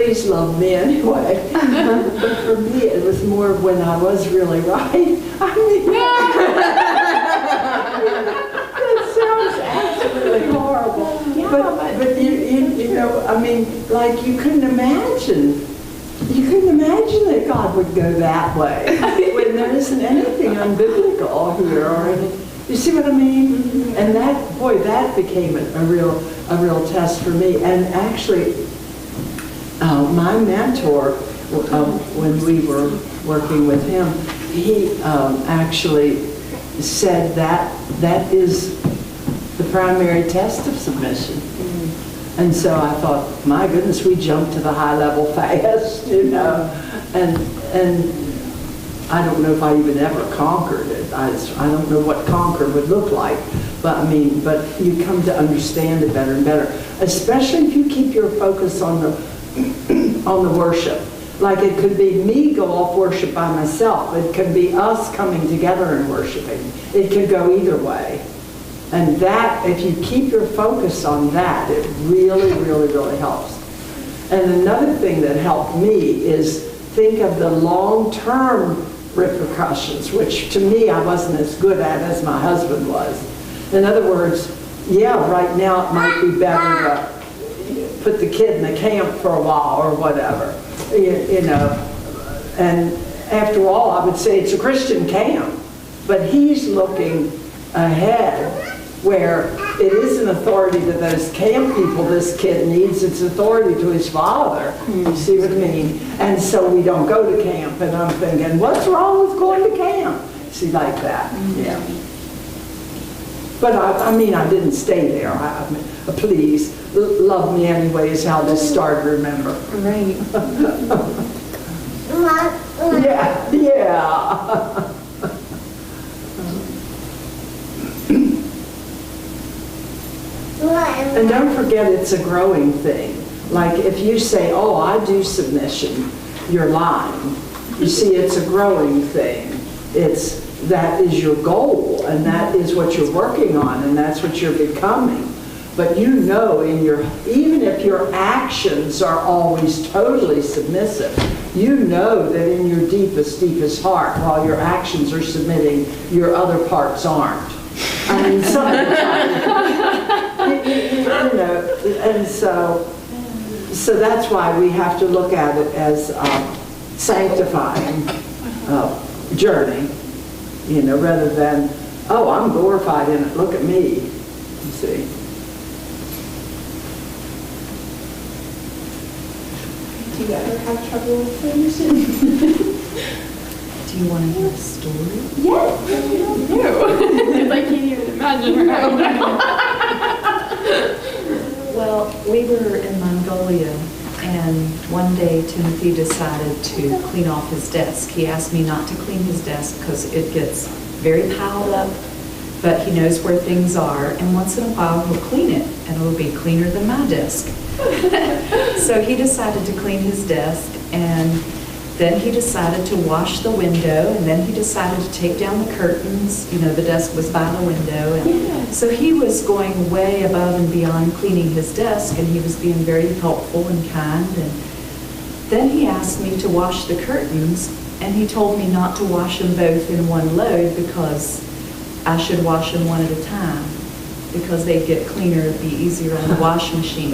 Please love me anyway. But for me, it was more when I was really right. I mean, that sounds absolutely horrible. Yeah, but you know, I mean, like you couldn't imagine that God would go that way when there isn't anything unbiblical here or anything. You see what I mean? Mm-hmm. And that became a real test for me. And actually, my mentor, when we were working with him, he actually said that is the primary test of submission. Mm-hmm. And so I thought, my goodness, we jumped to the high level fast, you know. And I don't know if I even ever conquered it. I don't know what conquer would look like. But you come to understand it better and better, especially if you keep your focus on the worship. Like it could be me go off worship by myself. It could be us coming together and worshiping. It could go either way. And that, if you keep your focus on that, it really, really, really helps. And another thing that helped me is think of the long-term repercussions, which to me I wasn't as good at as my husband was. In other words, yeah, right now it might be better to put the kid in the camp for a while or whatever, you know. And after all, I would say it's a Christian camp, but he's looking ahead where it is an authority to those camp people this kid needs. It's authority to his father. You see what I mean? And so we don't go to camp. And I'm thinking, what's wrong with going to camp? See, like that. Yeah. But I mean, I didn't stay there. Please, love me anyway is how this started, remember. Right. Yeah. And don't forget, it's a growing thing. Like if you say, oh, I do submission, you're lying. You see, it's a growing thing. That is your goal, and that is what you're working on, and that's what you're becoming. But you know, even if your actions are always totally submissive, you know that in your deepest, deepest heart, while your actions are submitting, your other parts aren't. I mean, sometimes, you know, and so that's why we have to look at it as a sanctifying journey, you know, rather than, oh, I'm glorified in it, look at me, you see. Do you ever have trouble with submission? Do you want to hear a story? Yes. No. Because I can't even imagine her. Well, we were in Mongolia, and one day Timothy decided to clean off his desk. He asked me not to clean his desk because it gets very piled up, but he knows where things are, and once in a while he'll clean it, and it'll be cleaner than my desk. So he decided to clean his desk, and then he decided to wash the window, and then he decided to take down the curtains. You know, the desk was by the window. And so he was going way above and beyond cleaning his desk, and he was being very helpful and kind. And then he asked me to wash the curtains, and he told me not to wash them both in one load because I should wash them one at a time because they'd get cleaner, it'd be easier on the wash machine.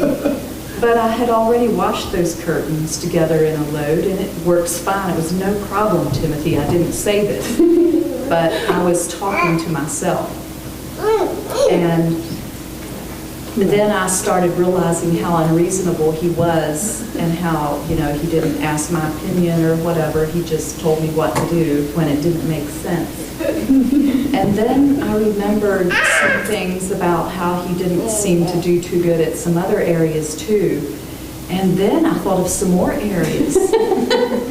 But I had already washed those curtains together in a load, and it works fine. It was no problem, Timothy. I didn't say this, but I was talking to myself. And then I started realizing how unreasonable he was and how, you know, he didn't ask my opinion or whatever. He just told me what to do when it didn't make sense. And then I remembered some things about how he didn't seem to do too good at some other areas too. And then I thought of some more areas.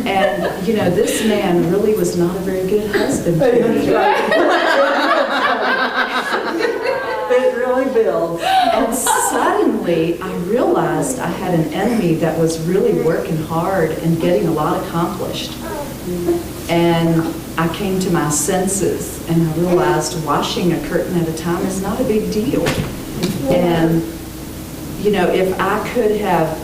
And, you know, this man really was not a very good husband to me. It really builds. And suddenly I realized I had an enemy that was really working hard and getting a lot accomplished. And I came to my senses and I realized washing a curtain at a time is not a big deal. And, you know, if I could have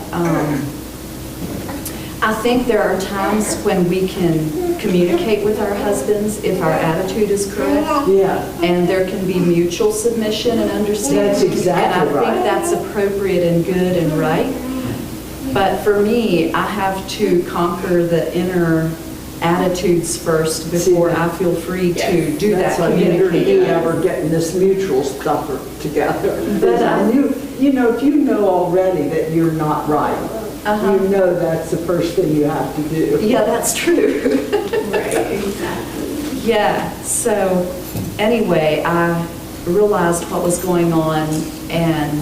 I think there are times when we can communicate with our husbands if our attitude is correct. Yeah. And there can be mutual submission and understanding. That's exactly And I right. think that's appropriate and good and right. But for me, I have to conquer the inner attitudes first before I feel free to do that That's why neither did we communication. ever getting this mutual stuff together. But Because I knew, if you know already that you're not right, Uh-huh. you know that's the first thing you have to do. Yeah, that's true. Right, exactly. Yeah, so anyway, I realized what was going on and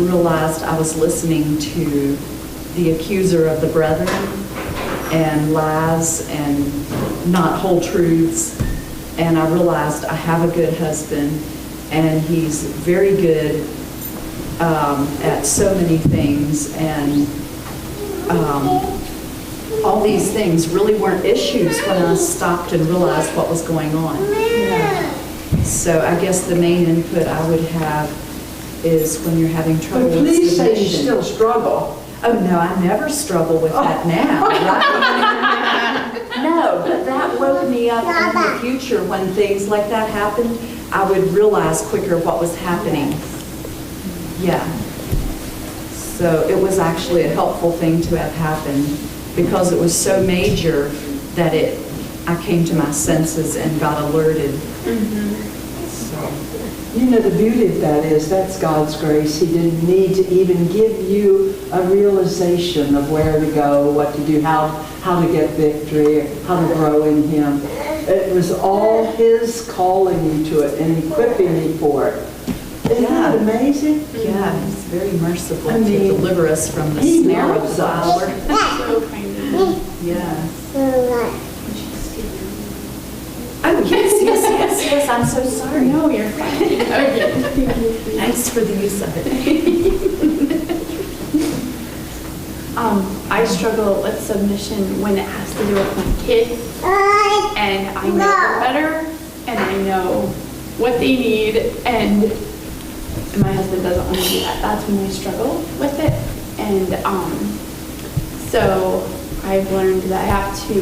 realized I was listening to the accuser of the brethren and lies and not whole truths. And I realized I have a good husband and he's very good at so many things, and all these things really weren't issues when I stopped and realized what was going on. So I guess the main input I would have is when you're having trouble But with please say you submission. still struggle. Oh, no, I never struggle with that now. Right? No, but that woke me up in the future when things like that happened. I would realize quicker what was happening. Yeah. So it was actually a helpful thing to have happened because it was so major that I came to my senses and got alerted. So. The beauty of that is that's God's grace. He didn't need to even give you a realization of where to go, what to do, how to get victory, how to grow in Him. It was all His calling you to it and equipping you for it. Isn't that amazing? Yeah, He's very merciful I to mean, deliver us from the He snare of loves the us. fowler. So kind of you. Yeah. Oh, yes, I'm so sorry. No, you're fine. Okay, thank you. Thanks for the use of it. I struggle with submission when it has to do with my kids, and I know them better, and I know what they need, and my husband doesn't want to do that. That's when I struggle with it, and so I've learned that I have to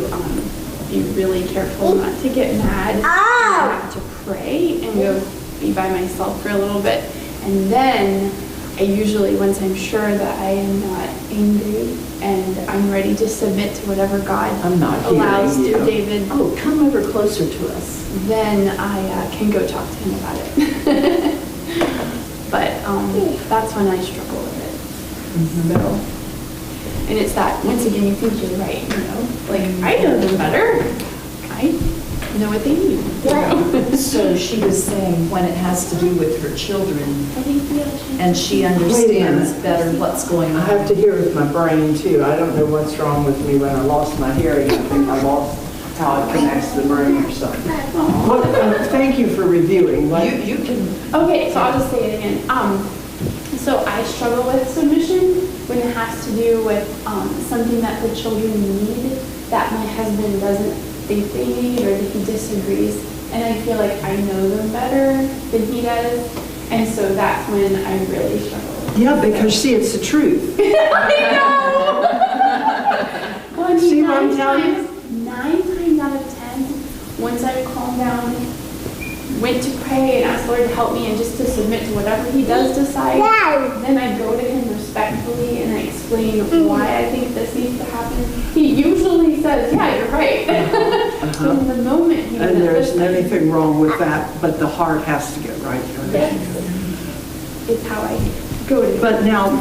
be really careful not to get mad. And I have to pray and go be by myself for a little bit, and then I usually, once I'm sure that I am not angry and I'm ready to submit to whatever God I'm not allows hearing through you. David, Oh, come over closer to us. then I can go talk to him about it. But that's when I struggle with it. So, and it's that, once again, you think you're right, like, I know them better. I know what they need. So she was saying when it has to do with her children and she Wait a understands minute. better what's going I on. have to hear with my brain too. I don't know what's wrong with me when I lost my hearing. I think I lost how it connects to the brain or something. Thank you for reviewing. You can, Okay, so I'll just say it again. So I struggle with submission when it has to do with something that the children need that my husband doesn't think they need or that he disagrees. And I feel like I know them better than he does. And so that's when I really struggle. Yeah, because see, it's the truth. I know! Well, I mean, See what I'm telling you? 9 times out of 10, once I calm down, went to pray and asked the Lord to help me and just to submit to whatever He does decide, then I go to Him respectfully and I explain why I think this needs to happen. He usually says, yeah, you're right. But in the moment, He And there's doesn't. anything wrong with that, but the heart has to get right. It's how I go to Him. But now,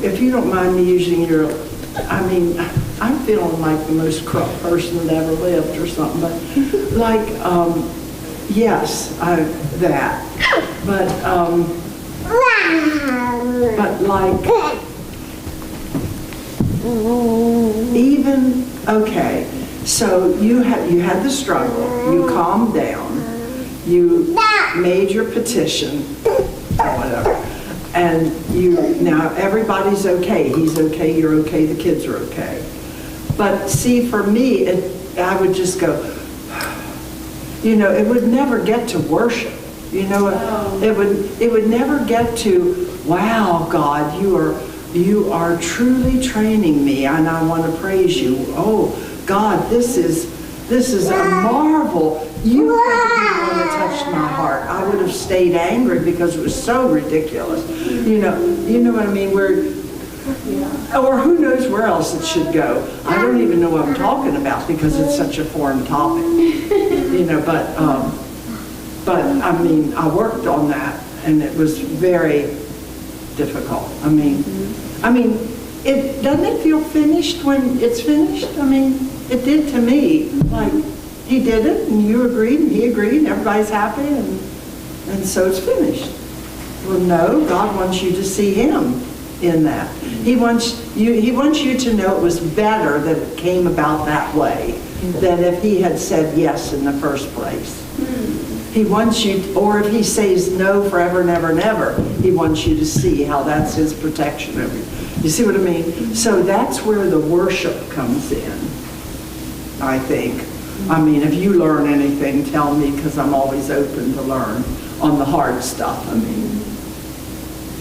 if you don't mind me using your, I'm feeling like the most corrupt person that ever lived or something, but like, yes, that. But like, even, okay, so you had the struggle, you calmed down, you made your petition, or whatever, and now everybody's okay, he's okay, you're okay, the kids are okay. But see, for me, I would just go, it would never get to worship. It would never get to, wow, God, you are you are truly training me, and I want to praise you. Oh, God, this is a marvel. You had to be the one that touched my heart. I would have stayed angry because it was so ridiculous. You know what I mean? Or who knows where else it should go. I don't even know what I'm talking about because it's such a foreign topic. But I mean, I worked on that, and it was very difficult. I mean, it doesn't it feel finished when it's finished? I mean, it did to me. Like, he did it, and you agreed, and he agreed, and everybody's happy, and so it's finished. Well, no, God wants you to see him in that. He wants you to know it was better that it came about that way than if he had said yes in the first place. He wants you, or if he says no forever, never, never, he wants you to see how that's his protection over you. You see what I mean? So that's where the worship comes in, I think. I mean, if you learn anything, tell me, because I'm always open to learn on the hard stuff. I mean,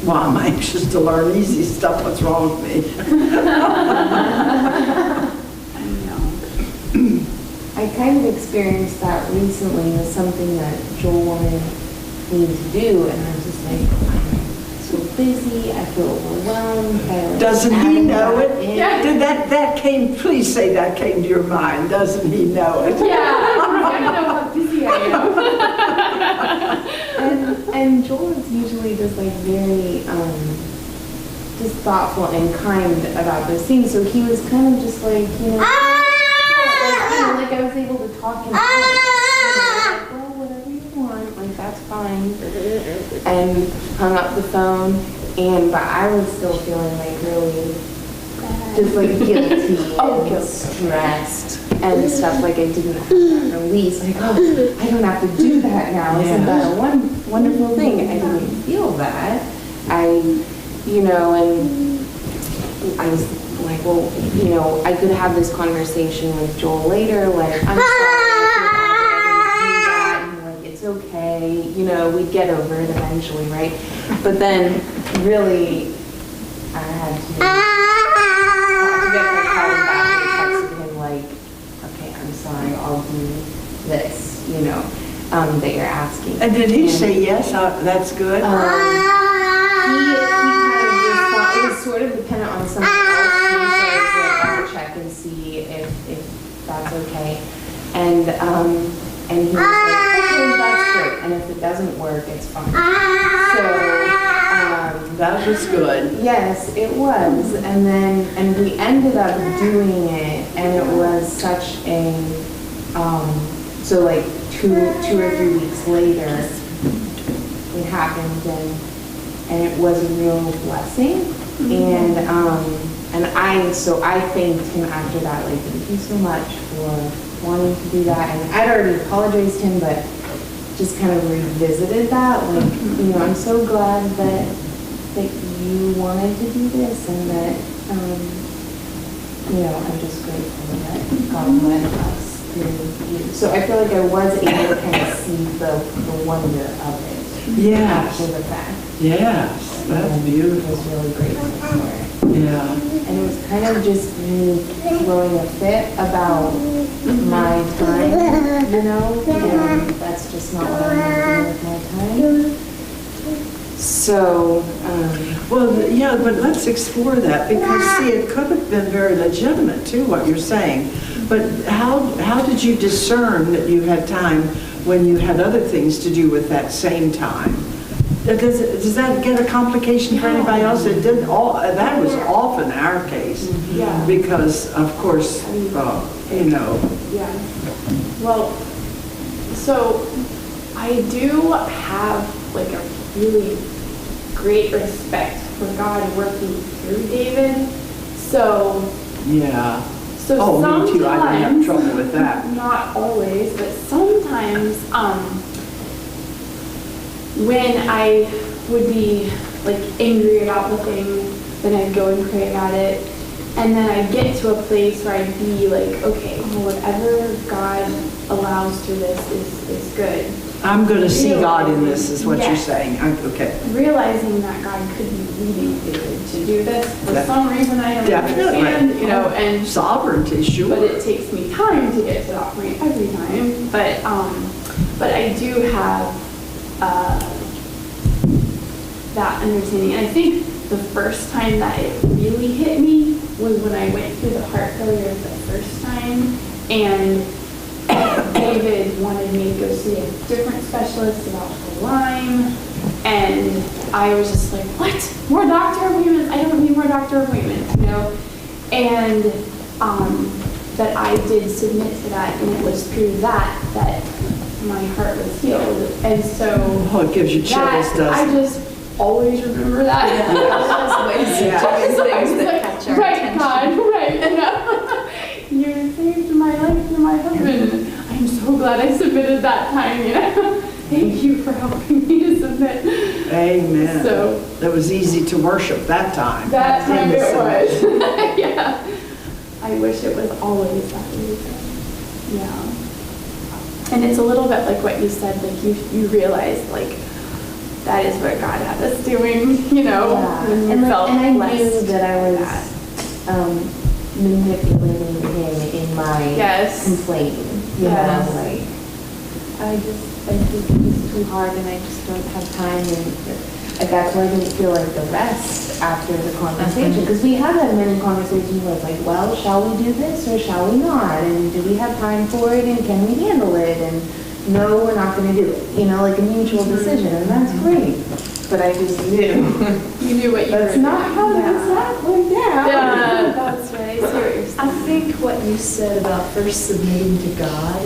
well, I'm anxious to learn easy stuff. What's wrong with me? I kind of experienced that recently with something that Joel wanted me to do, and I was just like, I'm so busy, I feel overwhelmed. Doesn't he know it? Yeah. Did that came, please say that came to your mind. Doesn't he know it? Yeah, I know how busy I am. And Joel is usually just like very, just thoughtful and kind about those things, so he was kind of just like, like I was able to talk him out. Like, well, whatever you want, like that's fine. And hung up the phone, but I was still feeling like really just like guilty and stressed and stuff. Like I didn't have that release. Like, oh, I don't have to do that now. Isn't that a wonderful thing? I didn't feel that. And I was like, well, I could have this conversation with Joel later, like, I'm sorry if you're not able to do that, and like, it's okay, we'd get over it eventually, right? But then, really, I had to get my call back. I texted him like, okay, I'm sorry, I'll do this, that you're asking. And did he say yes? That's good? He kind of responded. It was sort of dependent on something else. Check and see if that's okay. And he was like, okay, that's great. And if it doesn't work, it's fine. So that was good. Yes, it was. And we ended up doing it, and it was such a so like two or 3 weeks later it happened, and it was a real blessing. So I thanked him after that, like, thank you so much for wanting to do that. And I'd already apologized to him, but just kind of revisited that, like, I'm so glad that you wanted to do this, and that, I'm just grateful that God led us through you. So I feel like I was able to kind of see the wonder of it after the fact. Yes, that's beautiful. I was really grateful for it. Yeah. And it was kind of just me throwing a fit about my time, and that's just not what I want to do with my time. So, yeah, but let's explore that, because see, it could have been very legitimate too, what you're saying. But how did you discern that you had time when you had other things to do with that same time? Does that get a complication for anybody else? It did. That was often our case, because of course, Yeah. Well, so I do have like a really great respect for God working through David. So yeah. So me too. I didn't have trouble with that. Not always, but sometimes. When I would be like angry about the thing, then I'd go and pray about it. And then I'd get to a place where I'd be like, okay, well, whatever God allows through this is good. I'm going to see God in this, is what you're Yes. saying. Okay. Realizing that God could be leading David to do this for Yeah. some reason I don't Definitely. understand, you know, and Sovereignty, sure. but it takes me time to get to that point every time. But I do have that understanding. And I think the first time that it really hit me was when I went through the heart failure the first time, and David wanted me to go see a different specialist about the Lyme, and I was just like, what? More doctor appointments? I don't need more doctor appointments, you know? And that I did submit to that, and it was through that my heart was healed. And so Oh, it gives you chills, that, doesn't I it? just always remember that. Right, God, right, you know? You saved my life through my husband. I'm so glad I submitted that time, you know? Thank you for helping me to submit. Amen. So It was easy to worship that time. that time In the it submission. was. Yeah. I wish it was always that way. Yeah. And it's a little bit like what you said, like you realize like that is what God had us doing, you know, Yeah. when you And, felt I knew blessed that I was that. manipulating him in my Yes. complaining. You Yes. know, like, I think it's too hard and I just don't have time. And that's why I didn't feel like the rest after the conversation. Because we have had many conversations where it's like, well, shall we do this or shall we not? And do we have time for it and can we handle it? And no, we're not going to do it. You know, like a mutual decision. And that's great. But I just knew. You knew what you were That's not how doing. this went down. Yeah, that's right. I see what you're I saying. think what you said about first submitting to God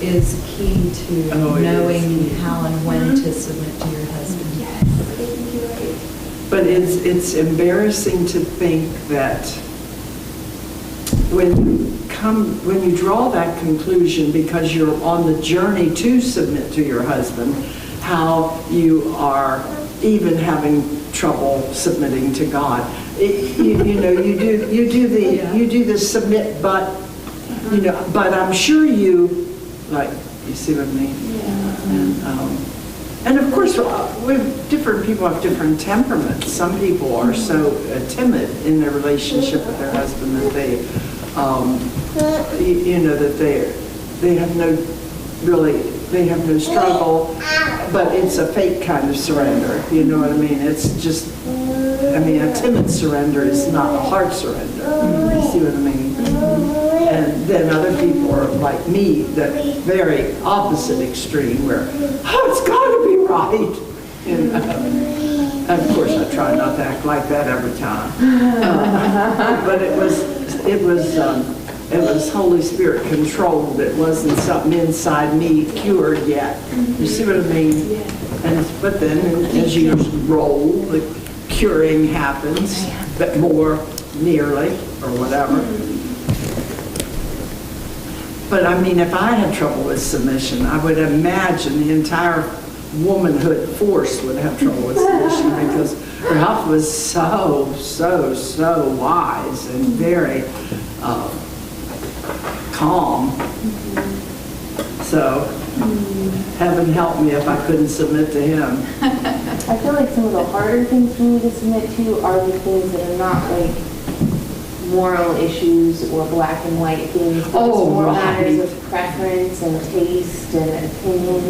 is key to Oh, it is knowing key. how and when to submit to your husband. Yes, I think you're right. But it's embarrassing to think that when you draw that conclusion because you're on the journey to submit to your husband, how you are even having trouble submitting to God. You know, you do the submit, but you know, but I'm sure you see what I mean? Yeah. And of course, different people have different temperaments. Some people are so timid in their relationship with their husband that they, you know, that they have no struggle, but it's a fake kind of surrender. You know what I mean? It's just, I mean, a timid surrender is not a heart surrender. You see what I mean? And then other people are like me, the very opposite extreme, where, oh, it's got to be right. You know? And of course, I try not to act like that every time. But it was Holy Spirit controlled. It wasn't something inside me cured yet. You see what I mean? But then as you roll, the curing happens, but more nearly, or whatever. But I mean, if I had trouble with submission, I would imagine the entire womanhood force would have trouble with submission because Ralph was so wise and very calm. So heaven help me if I couldn't submit to him. I feel like some of the harder things for me to submit to are the things that are not like moral issues or black and white things. But Oh, it's more right. matters of preference and taste and opinion.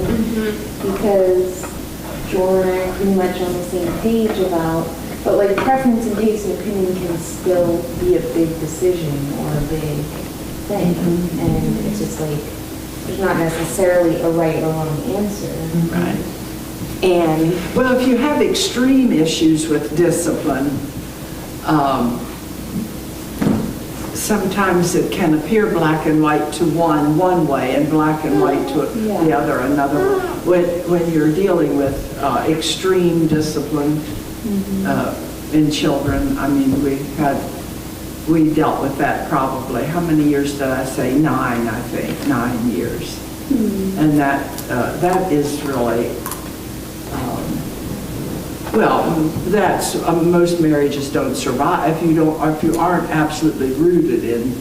Because Joel and I are pretty much on the same page about, but like preference and taste and opinion can still be a big decision or a big thing. And it's just like, there's not necessarily a right or wrong answer. Right. And Well, if you have extreme issues with discipline, sometimes it can appear black and white to one way and black and white to the other another. When you're dealing with extreme discipline in children, I mean, we dealt with that probably, how many years did I say? 9, I think, 9 years. And that is really, that's most marriages don't survive if you aren't absolutely rooted in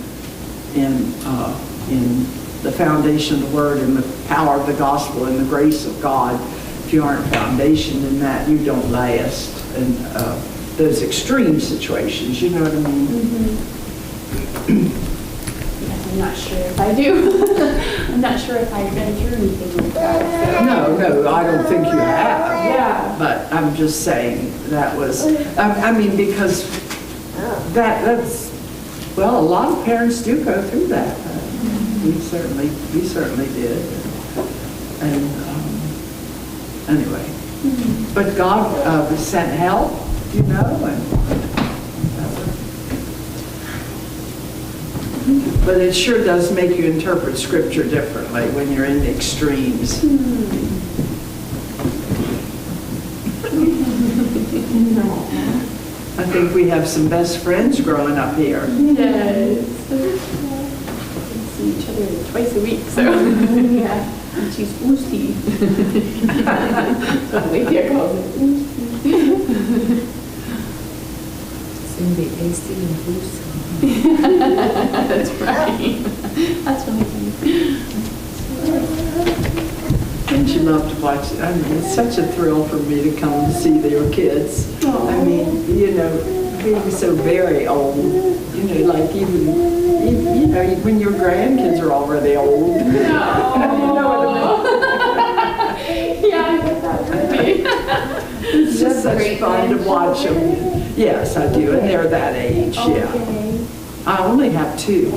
the foundation of the Word and the power of the gospel and the grace of God. If you aren't foundationed in that, you don't last. And those extreme situations, you know what I mean? Yes, I'm not sure if I do. I'm not sure if I've been through anything like that. So. No, I don't think you have. Yeah. But I'm just saying that was, I mean, because that's, well, a lot of parents do go through that. We certainly did. And anyway, but God sent help, you know, but it sure does make you interpret Scripture differently when you're in the extremes. I think we have some best friends growing up here. Yes. We see each other twice a week, so. Yeah. And she's Lucy. So Lydia calls it Lucy. Soon be AC and Lucy. That's right. That's really funny. Don't you love to watch it? I mean, it's such a thrill for me to come and see their kids. I mean, you know, being so very old, you know, like even you know, when your grandkids are already old. No. You know what I mean? Yeah, I guess that would be. It's just such fun to watch them. Yes, I do, and they're that age, yeah. Okay. I only have two.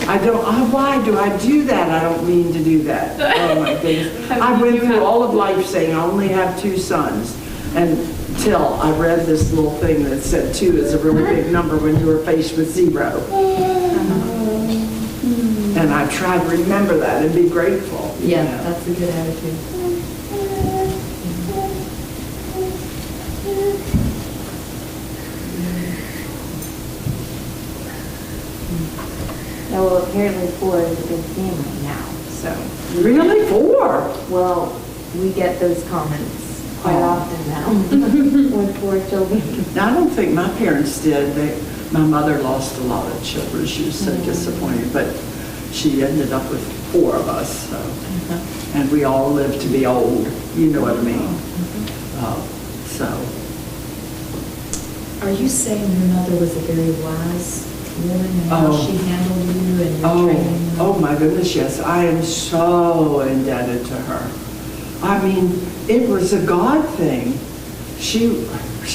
I don't, why do I do that? I don't mean to do that. Oh my goodness. I went through all of life saying I only have two sons until I read this little thing that said two is a really big number when you were faced with zero. And I try to remember that and be grateful. Yeah, you know. that's a good attitude. Yeah, well, apparently 4 is a big family now, so. Really? 4? Well, we get those comments quite often now with 4 children. Now, I don't think my parents did. My mother lost a lot of children. She was so disappointed, but she ended up with 4 of us. So. And we all lived to be old. You know what I mean? So. Are you saying your mother was a very wise woman and how she handled you and your training? Oh my goodness, yes. I am so indebted to her. I mean, it was a God thing. She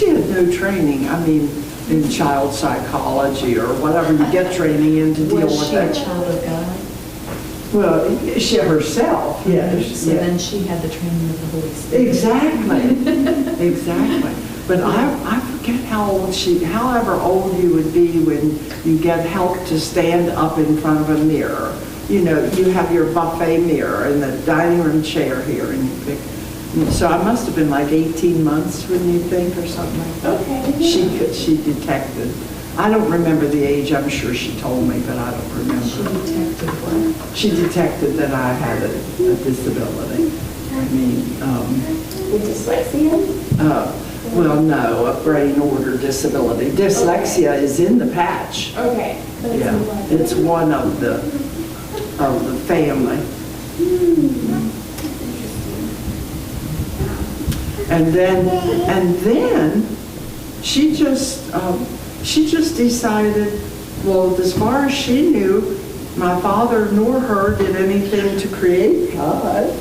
had no training. I mean, in child psychology or whatever you get training in to deal with Was she that. a child of God? Well, she herself, yes. So then she had the training of the Holy Spirit. Exactly. Exactly. But I forget how old however old you would be when you get help to stand up in front of a mirror. You know, you have your buffet mirror and the dining room chair here, and you pick. So I must have been like 18 months, wouldn't you think, or something like that? Okay. She detected. I don't remember the age. I'm sure she told me, but I don't remember. She detected what? She detected that I had a disability. I mean, With dyslexia? well, no, a brain order disability. Dyslexia is in the patch. Okay. But it's Yeah, in blood. it's one of the family. And then she just decided, well, as far as she knew, my father nor her did anything to create God.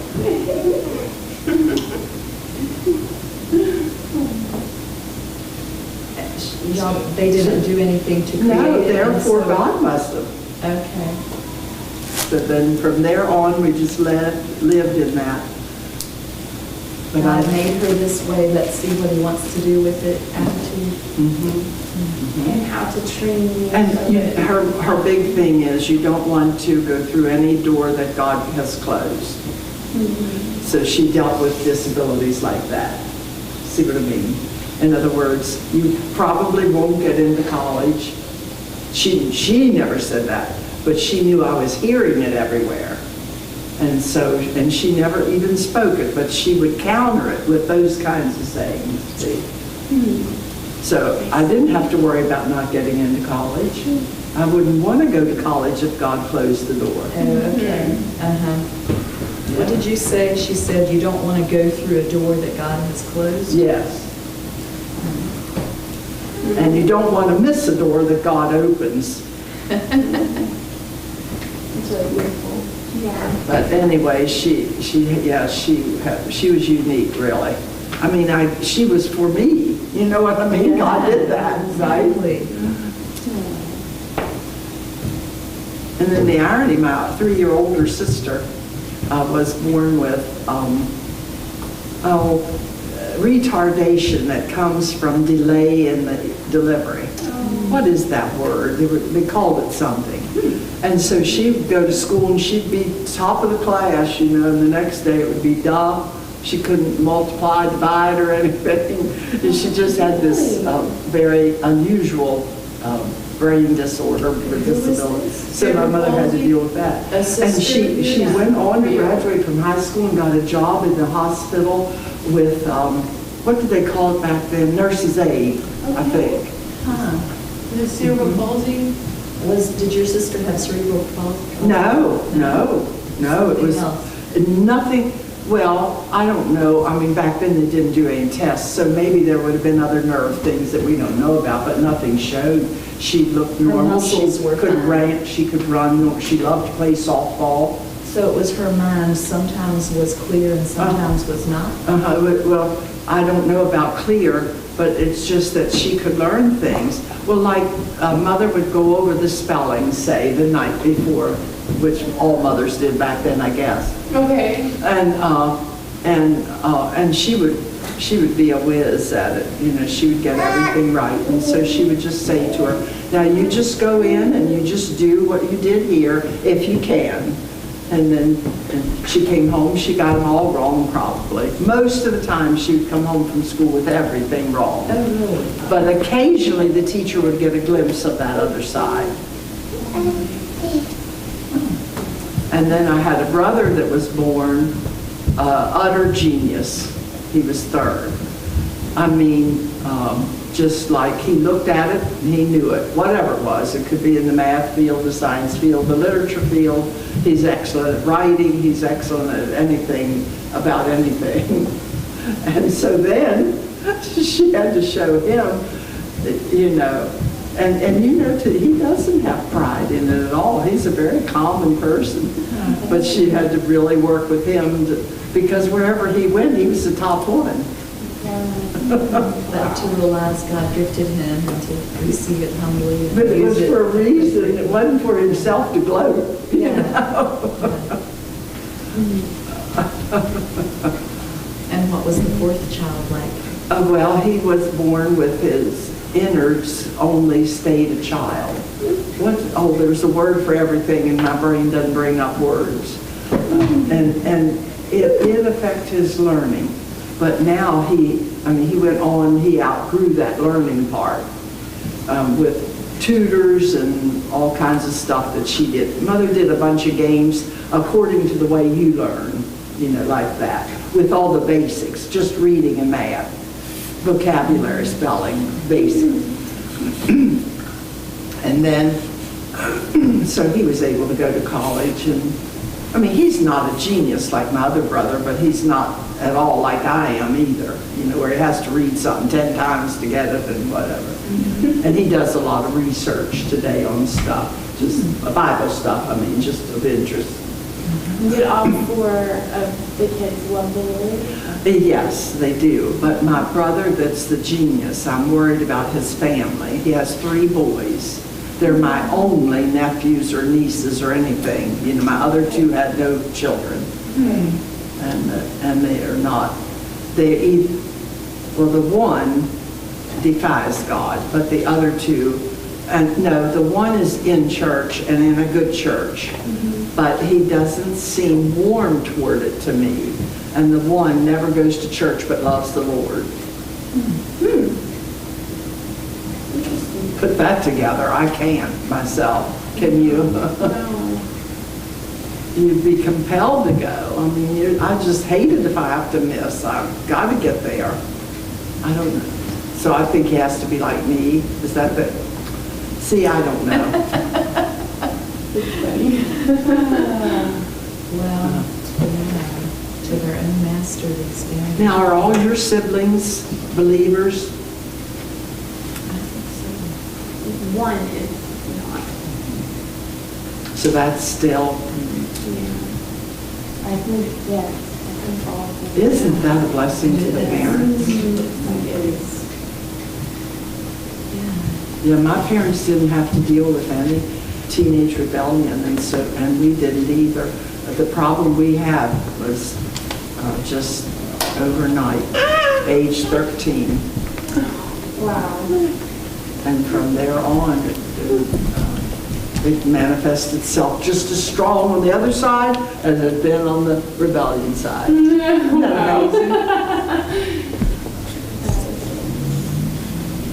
They didn't do anything to create No, it. and therefore so- God must have. Okay. But then from there on, we just lived in that. But God made her this way, let's see what he wants to do with it attitude. And how to train you. And her big thing is you don't want to go through any door that God has closed. So she dealt with disabilities like that. See what I mean? In other words, you probably won't get into college. She never said that, but she knew I was hearing it everywhere. And she never even spoke it, but she would counter it with those kinds of sayings, see? So I didn't have to worry about not getting into college. I wouldn't want to go to college if God closed the door. Oh, okay. What did you say? She said you don't want to go through a door that God has closed? Yes. And you don't want to miss a door that God opens. It's really beautiful. Yeah. But anyway, she was unique, really. I mean, she was for me. You know what I mean? God did that, right? Exactly. And then the irony, my 3-year older sister was born with retardation that comes from delay in the delivery. What is that word? They called it something. And so she would go to school and she'd be top of the class, and the next day it would be duh. She couldn't multiply, divide, or anything. And she just had this very unusual brain disorder or disability. So my mother had to deal with that. And she went on to graduate from high school and got a job in the hospital with, what did they call it back then? Nurse's aide, I think. The cerebral palsy? Did your sister have cerebral palsy? No. It was nothing. Well, I don't know. I mean, back then they didn't do any tests, so maybe there would have been other nerve things that we don't know about, but nothing showed. She looked normal. muscles were could fine. rant. She could run. She loved to play softball. So it was her mind sometimes was clear and sometimes was not? Well, I don't know about clear, but it's just that she could learn things. Well, like mother would go over the spelling, say, the night before, which all mothers did back then, I guess. Okay. And she would be a whiz at it. She would get everything right. And so she would just say to her, now you just go in and you just do what you did here if you can. And then she came home, she got them all wrong probably. Most of the time she would come home from school with everything wrong. Oh, really? But occasionally the teacher would get a glimpse of that other side. And then I had a brother that was born utter genius. He was third. I mean, just like he looked at it and he knew it, whatever it was. It could be in the math field, the science field, the literature field. He's excellent at writing. He's excellent at anything, about anything. And so then she had to show him, and he doesn't have pride in it at all. He's a very common person. But she had to really work with him because wherever he went, he was the top one. But to realize God gifted him and to receive it humbly. And But it use was for a reason. It wasn't for himself to gloat. And what was the fourth child like? Well, he was born with his innards only stayed a child. There's a word for everything, and my brain doesn't bring up words. And it did affect his learning. But now he went on, he outgrew that learning part with tutors and all kinds of stuff that she did. Mother did a bunch of games according to the way you learn, like that, with all the basics, just reading and math, vocabulary, spelling, basics. And then, so he was able to go to college, and he's not a genius like my other brother, but he's not at all like I am either, where he has to read something 10 times to get it and whatever. And he does a lot of research today on stuff, just Bible stuff, just of interest. Did all 4 of the kids love the Lord? Yes, they do. But my brother that's the genius, I'm worried about his family. He has 3 boys. They're my only nephews or nieces or anything. My other 2 had no children. And they are not. The one defies God, but the other 2, the one is in church and in a good church, but he doesn't seem warm toward it to me. And the one never goes to church but loves the Lord. Put that together. I can't myself. Can you? No. You'd be compelled to go. I just hate it if I have to miss. I've got to get there. I don't know. So I think he has to be like me. Is that the See, I don't know. Well, to their own master they stand. Now, are all your siblings believers? I think One is not. So that's still, I think, yes, I think all of them. isn't that a blessing to the parents? It is. so. Yeah, my parents didn't have to deal with any teenage rebellion, and we didn't either. The problem we had was just overnight, age 13. Wow. And from there on, it manifested itself just as strong on the other side as it had been on the rebellion side. Isn't that amazing?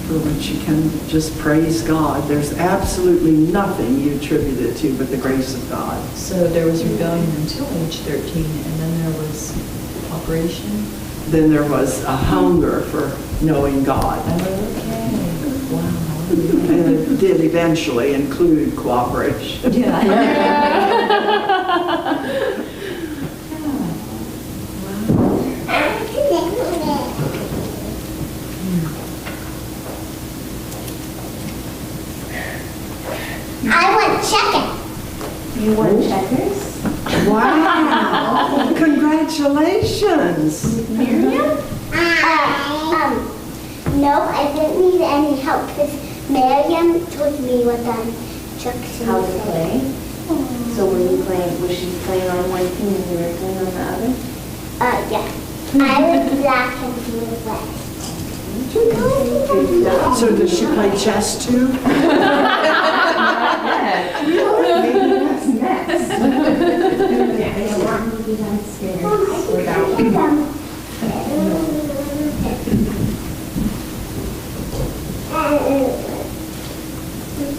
For which you can just praise God. There's absolutely nothing you attribute it to but the grace of God. So there was rebellion until age 13, and then there was cooperation. Then there was a hunger for knowing God. Okay. Wow. And it did eventually include cooperation. Yeah. I want chicken. You want checkers? Wow! Congratulations! Miriam? No, I didn't need any help because Miriam told me what trucks How to play? So were you playing, was she playing on one team and you were playing on the other? Yeah. I was black and he was white. So does she play chess too? Maybe that's next. I want to be downstairs without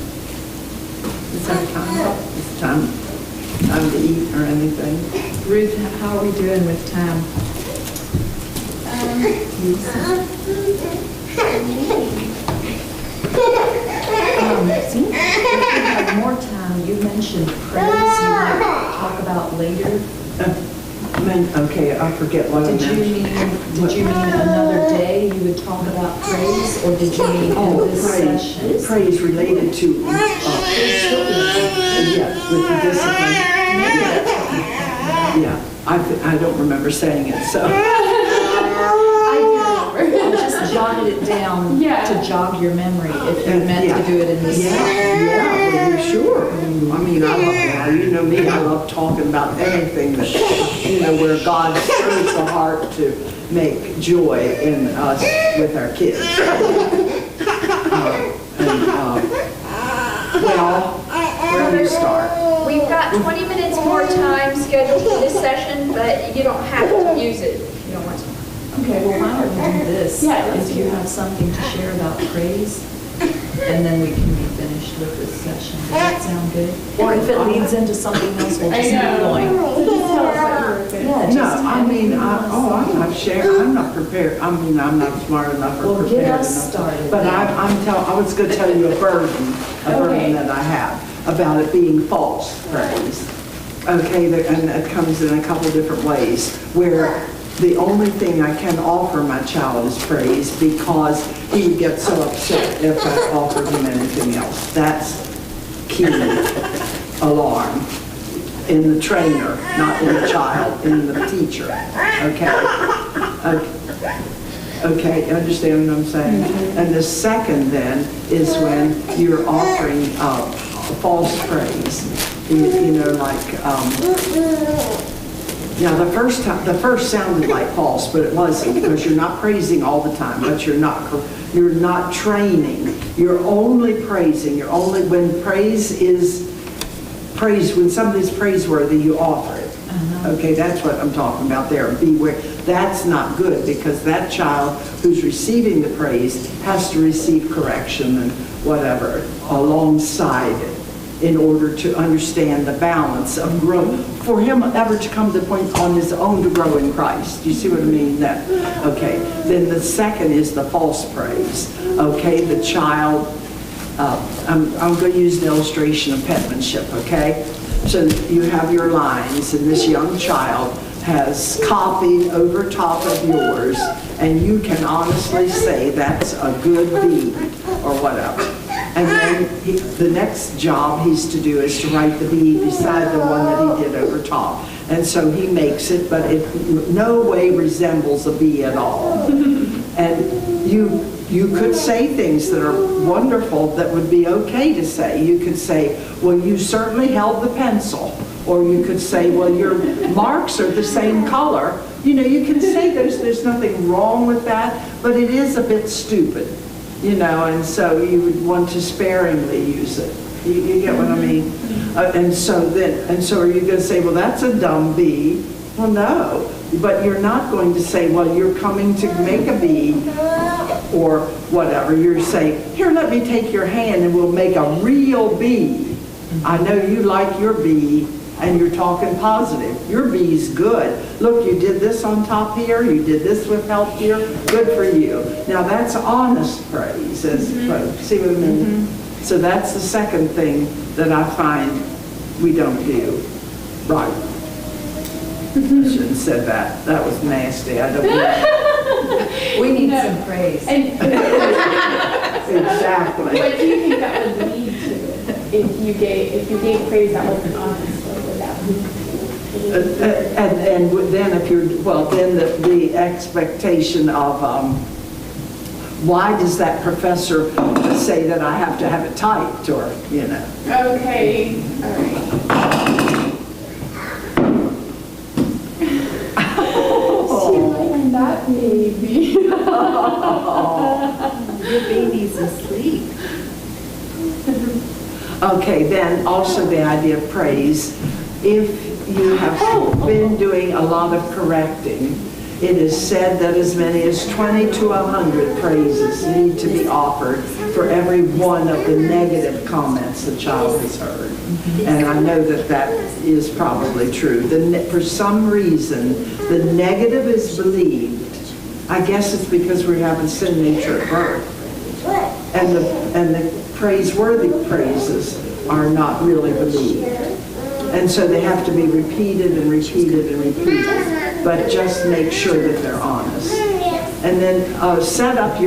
Is that time? Is time to eat or anything? Ruth, how are we doing with time? See, if we have more time, you mentioned praise, you might talk about later. Okay, I forget what I Did you mean another day you would talk about praise, or did you mean in this session? Praise related to, yeah, with the discipline. Yeah, I don't remember saying it, so. I just jotted it down Yeah. to jog your memory if you meant to do it in this session. Yeah, well, sure. I mean, I love, you know me, I love talking about anything that, where God stirs the heart to make joy in us with our kids. Well, where do you start? We've got 20 minutes more time scheduled for this session, but you don't have to use it if you don't want to. Okay, well, why don't we do this? Yeah, let's If do you that. have something to share about praise, and then we can be finished with this session. Does that sound good? Or if it leads into something else, we'll just keep going. Tell us what you were good. Yeah, No, just I mean, I'm not sharing, I'm not prepared, I mean, I'm not smart enough or Well, prepared get enough. us started. But I was gonna tell you a burden that I have about it being false praise. Okay, and it comes in a couple different ways, where the only thing I can offer my child is praise because he would get so upset if I offered him anything else. That's key alarm in the trainer, not in the child, in the teacher. Okay? Okay, you understand what I'm saying? And the second then is when you're offering false praise. You know, like, yeah, the first sounded like false, but it wasn't, because you're not praising all the time, but you're not training. You're only praising. When somebody's praiseworthy, you offer it. Okay, that's what I'm talking about there. Beware. That's not good, because that child who's receiving the praise has to receive correction and whatever alongside it, in order to understand the balance of growth, for him ever to come to the point on his own to grow in Christ. Do you see what I mean? Okay. Then the second is the false praise. Okay, the child I'm going to use an illustration of penmanship, okay? So you have your lines, and this young child has copied over top of yours, and you can honestly say that's a good B or whatever. And then the next job he's to do is to write the B beside the one that he did over top. And so he makes it, but it no way resembles a B at all. And you could say things that are wonderful that would be okay to say. You could say, well, you certainly held the pencil. Or you could say, well, your marks are the same color. You know, you can say there's nothing wrong with that, but it is a bit stupid, you know, and so you would want to sparingly use it. You get what I mean? And so are you going to say, well, that's a dumb B? Well, no, but you're not going to say, well, you're coming to make a B or whatever. You're saying, here, let me take your hand and we'll make a real B. I know you like your B, and you're talking positive. Your B's good. Look, you did this on top here, you did this with help here, good for you. Now that's honest praise, as see what I mean? So that's the second thing that I find we don't do right. I shouldn't have said that. That was nasty. I don't know. We need some praise. Exactly. What do you think that would lead to if you gave praise that wasn't honest? What would that lead to? And then if you're, well, then the expectation of, why does that professor say that I have to have it typed, or, you know? Okay, all right. She like that baby. Your baby's asleep. Okay, then also the idea of praise. If you have been doing a lot of correcting, it is said that as many as 20 to 100 praises need to be offered for every one of the negative comments the child has heard. And I know that that is probably true. For some reason, the negative is believed. I guess it's because we have a sin nature at birth. And the praiseworthy praises are not really believed. And so they have to be repeated and repeated and repeated. But just make sure that they're honest. And then set up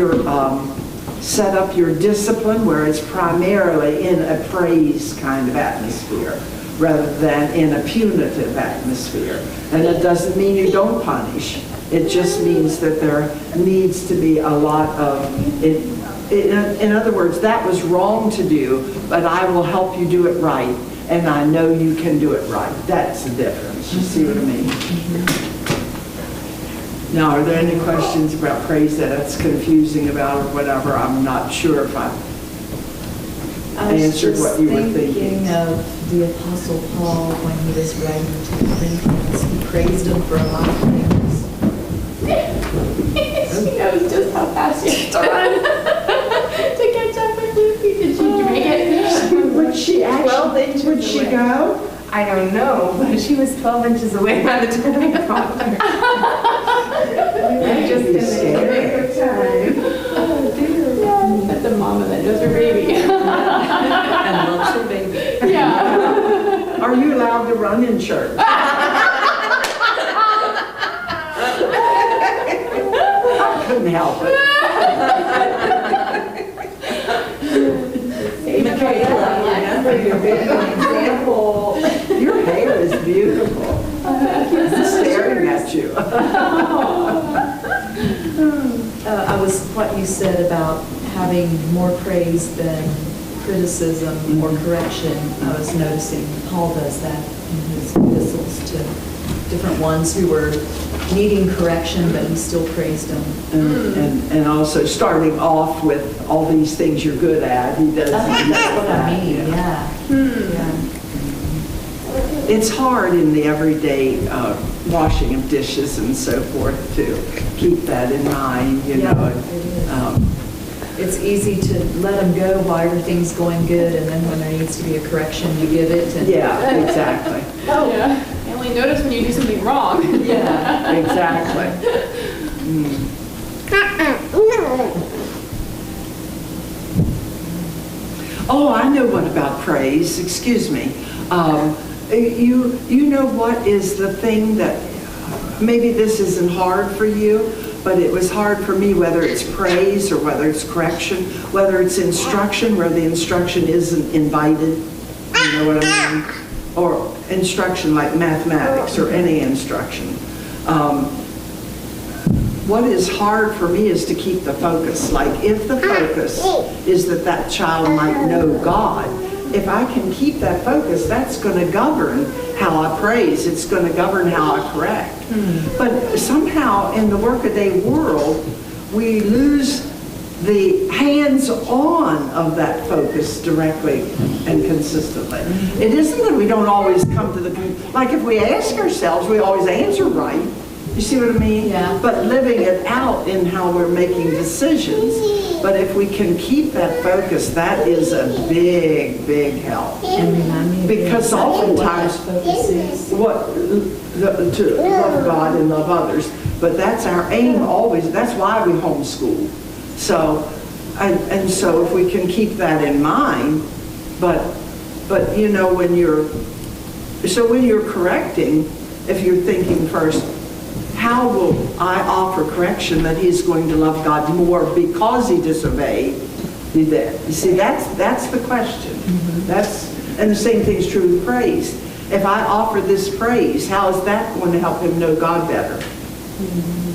your discipline where it's primarily in a praise kind of atmosphere rather than in a punitive atmosphere. And it doesn't mean you don't punish. It just means that there needs to be a lot of it. In other words, that was wrong to do, but I will help you do it right, and I know you can do it right. That's the difference. You see what I mean? Now, are there any questions about praise that it's confusing about or whatever? I'm not sure if I answered what you were thinking. Of the Apostle Paul when he was writing to the Corinthians. He praised him for a lot of things. She knows just how fast you have to run to catch up with Lucy. Did she make it? Would she actually? 12 inches would she away. go? I don't know, but she was 12 inches away by the time I called her. I just Be didn't scared. make her time. Oh, dear. Yeah, that's a mama that knows her baby. And loves her baby. Yeah. Are you allowed to run in church? I couldn't help it. Remember your baby example. Your hair is beautiful. I'm staring at you. I was what you said about having more praise than criticism or correction. I was noticing Paul does that in his epistles to different ones who were needing correction, but he still praised them. And also starting off with all these things you're good at. He does. That's what I mean, yeah. Yeah. It's hard in the everyday washing of dishes and so forth to keep that in mind, you Yeah, know. it is. It's easy to let them go while everything's going good, and then when there needs to be a correction, you give it. And Yeah, exactly. Oh, yeah. I only notice when you do something wrong. Yeah. Exactly. Oh, I know what about praise, excuse me. You know what is the thing that, maybe this isn't hard for you, but it was hard for me, whether it's praise or whether it's correction, whether it's instruction where the instruction isn't invited, you know what I mean? Or instruction like mathematics or any instruction. What is hard for me is to keep the focus. Like if the focus is that that child might know God, if I can keep that focus, that's going to govern how I praise. It's going to govern how I correct. But somehow in the workaday world, we lose the hands-on of that focus directly and consistently. It isn't that we don't always come to the, like if we ask ourselves, we always answer right. You see what I mean? Yeah. But living it out in how we're making decisions. But if we can keep that focus, that is a big, big help. And remind me again Because exactly what that oftentimes, focus is. to love God and love others. But that's our aim always. That's why we homeschool. So, and so if we can keep that in mind, but you know, when you're correcting, if you're thinking first, how will I offer correction that he's going to love God more because he disobeyed? You see, that's the question. And the same thing is true with praise. If I offer this praise, how is that going to help him know God better?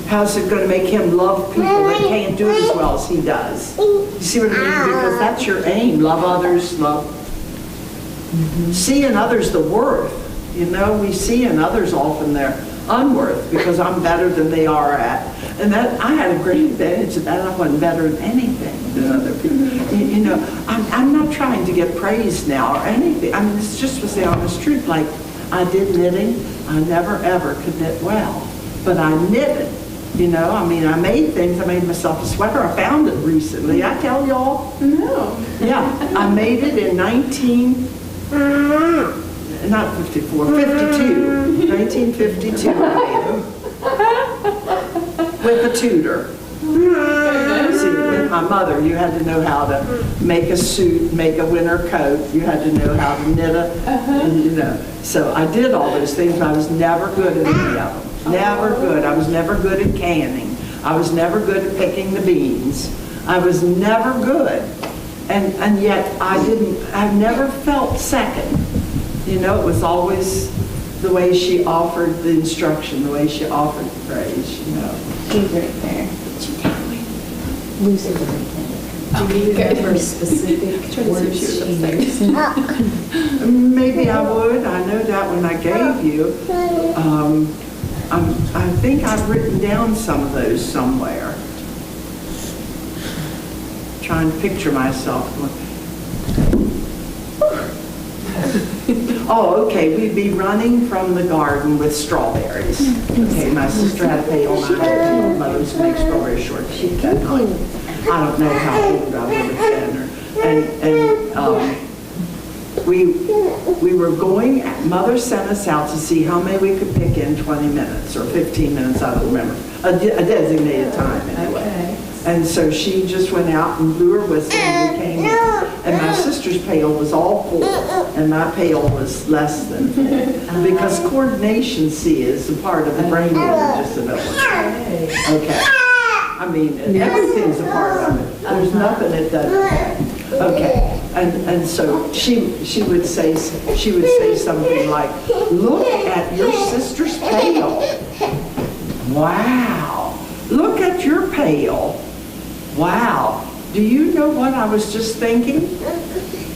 How's it going to make him love people that can't do it as well as he does? You see what I mean? Because that's your aim. Love others, love. See in others the worth. You know, we see in others often their unworth because I'm better than they are at. And that I had a great advantage of that. I wasn't better at anything than other people. You know, I'm not trying to get praise now or anything. I mean, it's just was the honest truth. Like, I did knitting. I never, ever could knit well. But I knitted, you know. I mean, I made things. I made myself a sweater. I found it recently. I tell y'all? No. Yeah, I made it in 1952. I made it. With a tutor. See, with my mother, you had to know how to make a suit, make a winter coat. You had to know how to knit you know. So I did all those things, but I was never good at any of them. Never good. I was never good at canning. I was never good at picking the beans. I was never good. And yet I never felt second. You know, it was always the way she offered the instruction, the way she offered the praise, you know. She's right there. Lucy's right there. Do you remember specific words she used? Maybe I would. I know that when I gave you. I think I've written down some of those somewhere. Trying to picture myself. Oh, okay, we'd be running from the garden with strawberries. Okay, my sister had a pail and I had a pail. Mother used to make strawberry shortcake that night. I don't know how old I would have been. And we were going, Mother sent us out to see how many we could pick in 20 minutes or 15 minutes, I don't remember. A designated time anyway. Okay. And so she just went out and blew her whistle and we came in. And my sister's pail was all full and my pail was less than full. Because coordination, see, is a part of the brain disability. Okay. I mean, everything's a part of it. There's nothing it doesn't. Okay. And so she would say something like, "Look at your sister's pail. Wow. Look at your pail. Wow. Do you know what I was just thinking?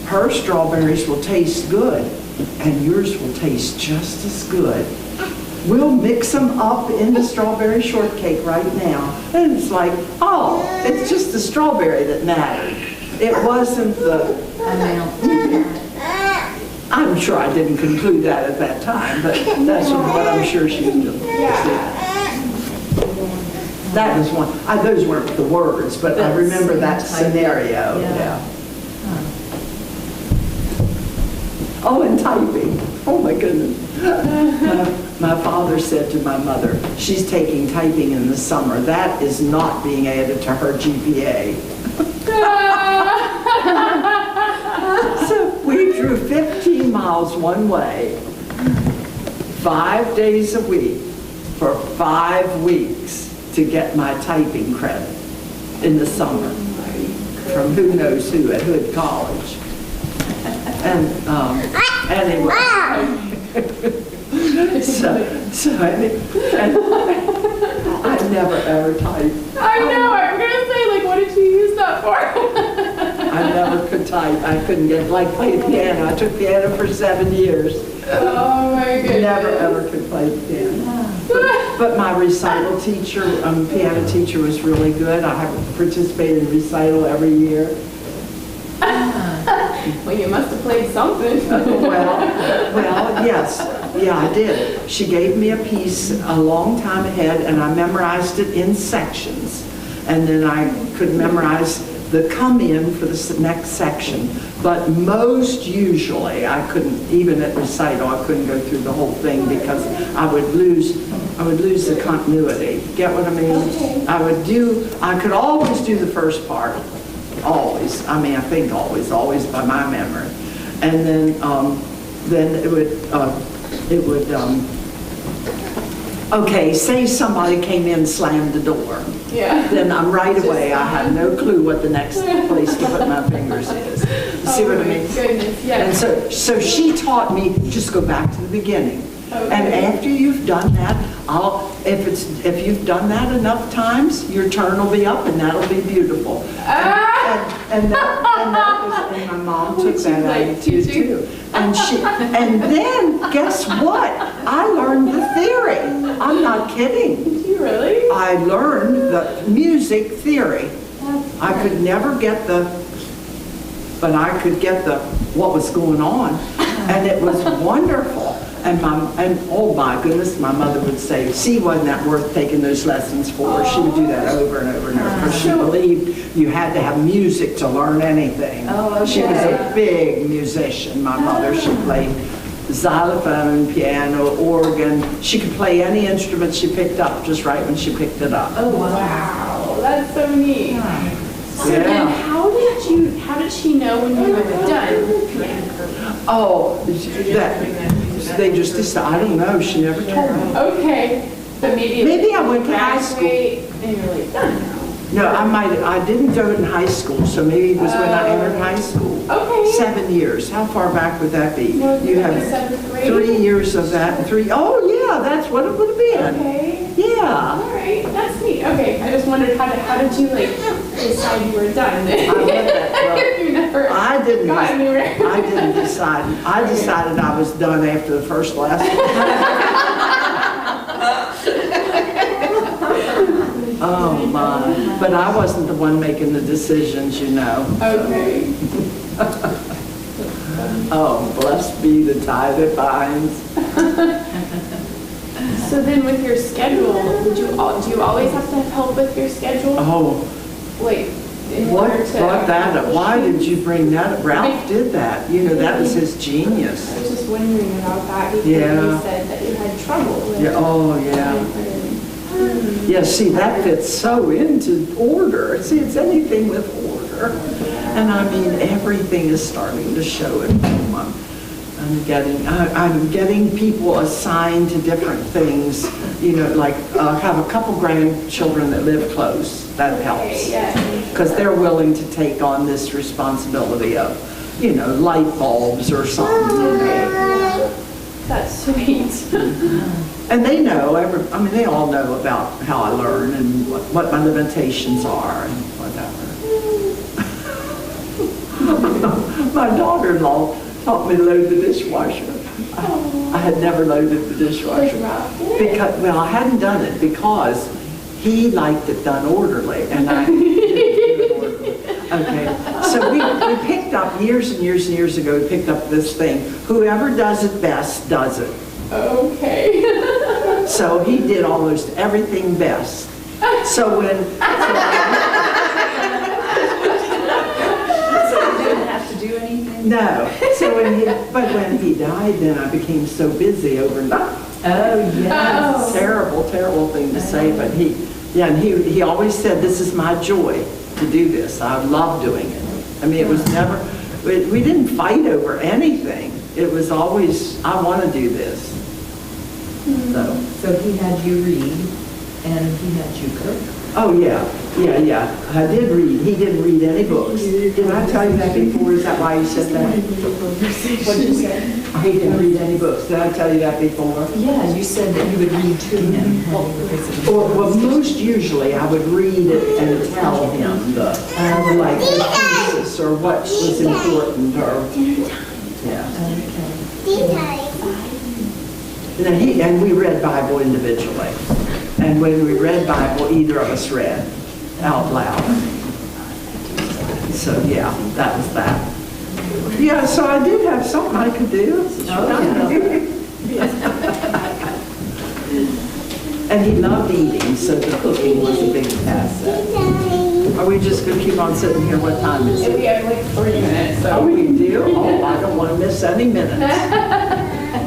Her strawberries will taste good and yours will taste just as good. We'll mix them up in the strawberry shortcake right now." And it's like, oh, it's just the strawberry that mattered. It wasn't the Amount. I'm sure I didn't conclude that at that time, but that's what I'm sure she was doing. That was one. Those weren't the words, but I remember that scenario. Yeah. Oh, and typing. Oh my goodness. My father said to my mother, "She's taking typing in the summer. That is not being added to her GPA." drove 15 miles one way, 5 days a week, for 5 weeks to get my typing credit in the summer from who knows who at Hood College. And anyway, and I never ever typed. I know, I'm gonna say, like, what did you use that for? I never could type. I couldn't play the piano. I took piano for 7 years. Oh my goodness. Never ever could play the piano. But my recital teacher, piano teacher, was really good. I have participated in recital every year. Well, you must have played something. Well, yes. Yeah, I did. She gave me a piece a long time ahead, and I memorized it in sections. And then I could memorize the come in for the next section. But most usually, I couldn't, even at recital, I couldn't go through the whole thing because I would lose the continuity. Get what I mean? I could always do the first part. Always. I mean, I think always by my memory. And then it would, okay, say somebody came in, slammed the door. Yeah. Then right away, I have no clue what the next place to put my fingers is. You see what I mean? Goodness, yes. And so she taught me, just go back to the beginning. Okay. And after you've done that, if you've done that enough times, your turn will be up and that'll be beautiful. And my mom took that attitude too. And then guess what? I learned the theory. I'm not kidding. Did you really? I learned the music theory. I could never get but I could get what was going on, and it was wonderful. And oh my goodness, my mother would say, "See, wasn't that worth taking those lessons for?" She would do that over and over and over because she believed you had to have music to learn anything. Oh, okay. She was a big musician. My mother, she played xylophone, piano, organ. She could play any instrument she picked up just right when she picked it up. Oh, wow. Wow, that's so neat. So then how did she know when you were done piano? Oh, they just decided, I don't know, she never told me. Okay, but maybe I went to high school. And you're like, done now. No, I didn't do it in high school, so maybe it was when I entered high school. Okay. 7 years. How far back would that be? Well, You have seventh grade? 3 years of that and 3. Oh, yeah, that's what it would have been. Okay. Yeah. All right, that's neat. Okay, I just wondered how did you decide you were done? You never I didn't got anywhere. I didn't decide. I decided I was done after the first lesson. Oh my. But I wasn't the one making the decisions, you know. Okay. Oh, blessed be the tie that binds. So then with your schedule, do you always have to have help with your schedule? Oh, Like, in what order to... brought that up? Why did you bring that up? Ralph did that. You know, that was his genius. I was just wondering about that because Yeah. you said that you had trouble with Yeah, oh, yeah. Yeah, see, that fits so into order. See, it's anything with order. And I mean, everything is starting to show it. I'm getting people assigned to different things, you know, like have a couple grandchildren that live close. That helps. Because they're willing to take on this responsibility of, you know, light bulbs or something, you know. That's sweet. And they know, they all know about how I learn and what my limitations are and whatever. My daughter-in-law taught me to load the dishwasher. I had never loaded the dishwasher. Because, I hadn't done it because he liked it done orderly and I didn't do it orderly. Okay, so we picked up years and years and years ago, we picked up this thing, whoever does it best does it. Okay. So he did almost everything best. So when... So you didn't have to do anything? No. So when he died, then I became so busy overnight. Oh, yes. Terrible, terrible thing to say, but he always said, this is my joy to do this. I love doing it. I mean, it was never, we didn't fight over anything. It was always, I want to do this. So he had you read and he had you cook. Oh, yeah. I did read. He didn't read any books. Did I tell you that before? Is that why you said that? What did you say? He didn't read any books. Did I tell you that before? Yeah, you said that you would read to him while you were visiting. Well, most usually I would read it and tell him like the thesis or what was important or, yeah. And we read Bible individually. And when we read Bible, either of us read out loud. So, yeah, that was that. Yeah, so I did have something I could do. And he loved eating, so the cooking was a big asset. Are we just going to keep on sitting here? What time is it? We have like 30 minutes, so. Oh, we do? Oh, I don't want to miss any minutes.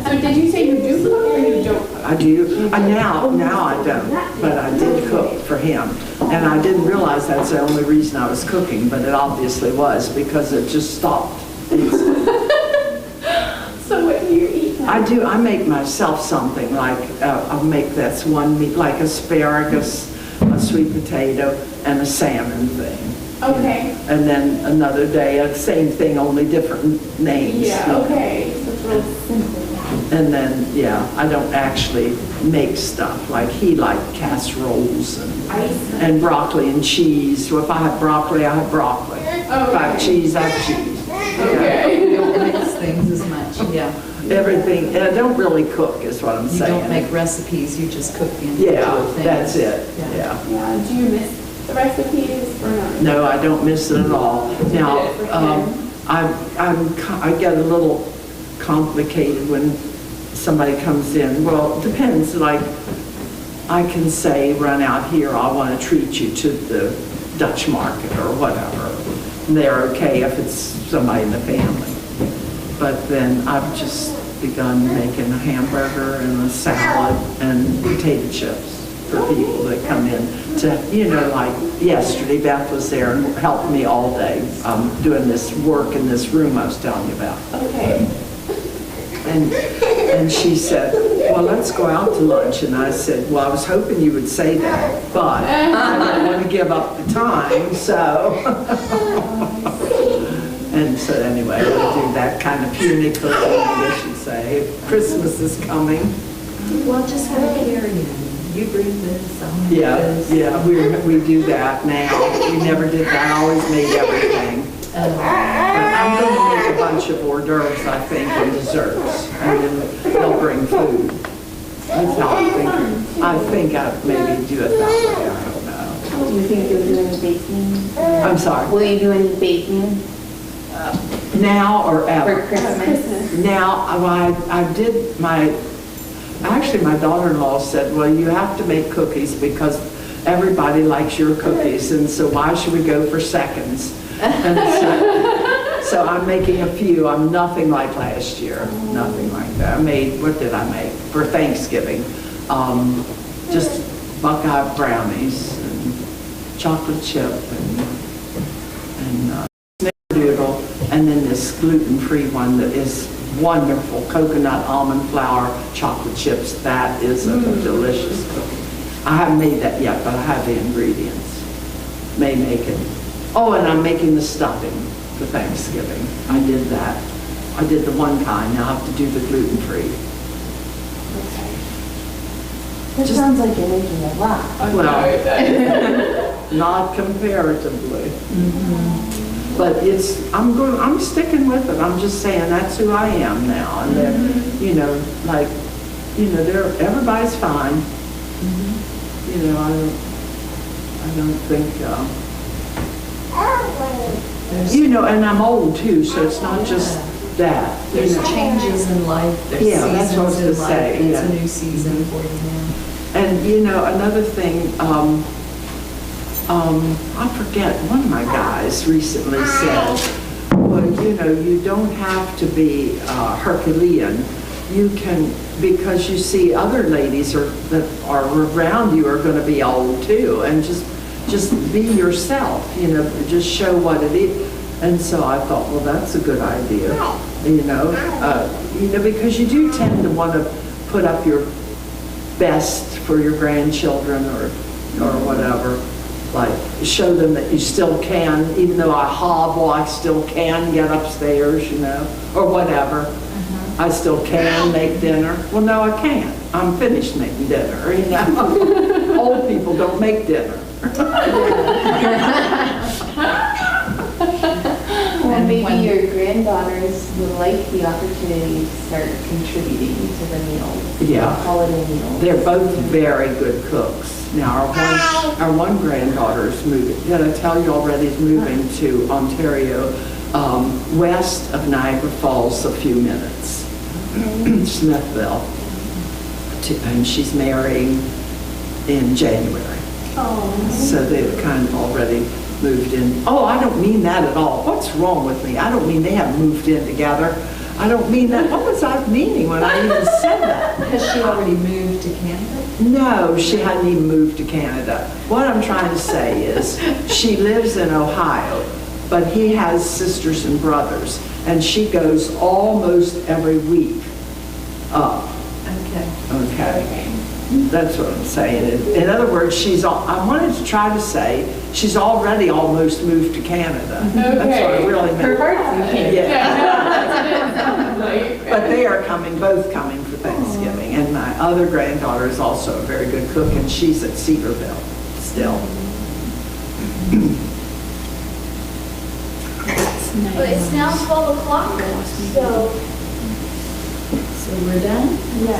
So did you say you do cook or you don't cook? I do. Now I don't, but I did cook for him. And I didn't realize that's the only reason I was cooking, but it obviously was because it just stopped. So what do you eat now? I do. I make myself something like, I'll make this one meat, like asparagus, a sweet potato, and a salmon thing. Okay. And then another day, same thing, only different names. Yeah, okay. So it's real simple. And then, yeah, I don't actually make stuff. Like he liked casseroles and broccoli and cheese. So if I have broccoli, I have broccoli. If I have cheese, I have cheese. Okay. You don't mix things as much, yeah. Everything, and I don't really cook is what I'm You saying. don't make recipes, you just cook the individual Yeah, things. that's it, yeah. Yeah, do you miss the recipes or not? No, I don't miss it at all. Now, I get a little complicated when somebody comes in. Well, it depends, like, I can say, run out here, I want to treat you to the Dutch market or whatever. And they're okay if it's somebody in the family. But then I've just begun making a hamburger and a salad and potato chips for people that come in to, you know, like yesterday, Beth was there and helped me all day doing this work in this room I was telling you about. Okay. And she said, well, let's go out to lunch. And I said, well, I was hoping you would say that, but I don't want to give up the time, so. And so anyway, we do that kind of puny cooking, I guess you'd say. If Christmas is coming. Well, just have a carry-in. You bring this, I'll make this. Yeah, we do that now. We never did that, I always made everything. But I'm going to make a bunch of hors d'oeuvres, I think, and desserts, and then they'll bring food. That's how I'm thinking. I think I'd maybe do it that way, I don't know. Do you think you'll do any baking? I'm sorry. Will you do any baking Now or ever? for Christmas? Now, I did actually my daughter-in-law said, well, you have to make cookies because everybody likes your cookies, and so why should we go for seconds? And so I'm making a few. I'm nothing like last year, nothing like that. I made, what did I make for Thanksgiving? Just Buckeye brownies and chocolate chip and snickerdoodle, and then this gluten-free one that is wonderful, coconut almond flour chocolate chips. That is a delicious cookie. I haven't made that yet, but I have the ingredients. May make it. Oh, and I'm making the stuffing for Thanksgiving. I did that. I did the one kind. Now I have to do the gluten-free. That sounds like you're making a lot. Well, not comparatively. But I'm sticking with it. I'm just saying that's who I am now. And then, you know, like, you know, everybody's fine. You know, I don't think, you know, and I'm old too, so it's not just that. There's changes in life, there's Yeah, that's what I was seasons in gonna say, life. It's yeah. a new season for you now. And, you know, another thing, I forget, one of my guys recently said, well, you know, you don't have to be Herculean. You can, because you see other ladies that are around you are going to be old too, and just be yourself, you know, just show what it is. And so I thought, well, that's a good idea, because you do tend to want to put up your best for your grandchildren or whatever. Like, show them that you still can, even though I hobble, I still can get upstairs, or whatever. I still can make dinner. Well, no, I can't. I'm finished making dinner, Old people don't make dinner. Well, maybe your granddaughters would like the opportunity to start contributing to the meals. Yeah. Holiday meals. They're both very good cooks. Now, our one granddaughter is moving, did I tell you already, is moving to Ontario, west of Niagara Falls, a few minutes, Smithville. And she's marrying in January. Oh. So they've kind of already moved in. Oh, I don't mean that at all. What's wrong with me? I don't mean they haven't moved in together. I don't mean that. What was I meaning when I even said that? Has she already moved to Canada? No, she hadn't even moved to Canada. What I'm trying to say is she lives in Ohio, but he has sisters and brothers, and she goes almost every week up. Okay. That's what I'm saying. In other words, I wanted to try to say she's already almost moved to Canada. That's what I really meant. Her heart's in Canada. Yeah. But they are both coming for Thanksgiving. And my other granddaughter is also a very good cook, and she's at Cedarville still. Well, it's now 12 o'clock, so So we're done? Yeah.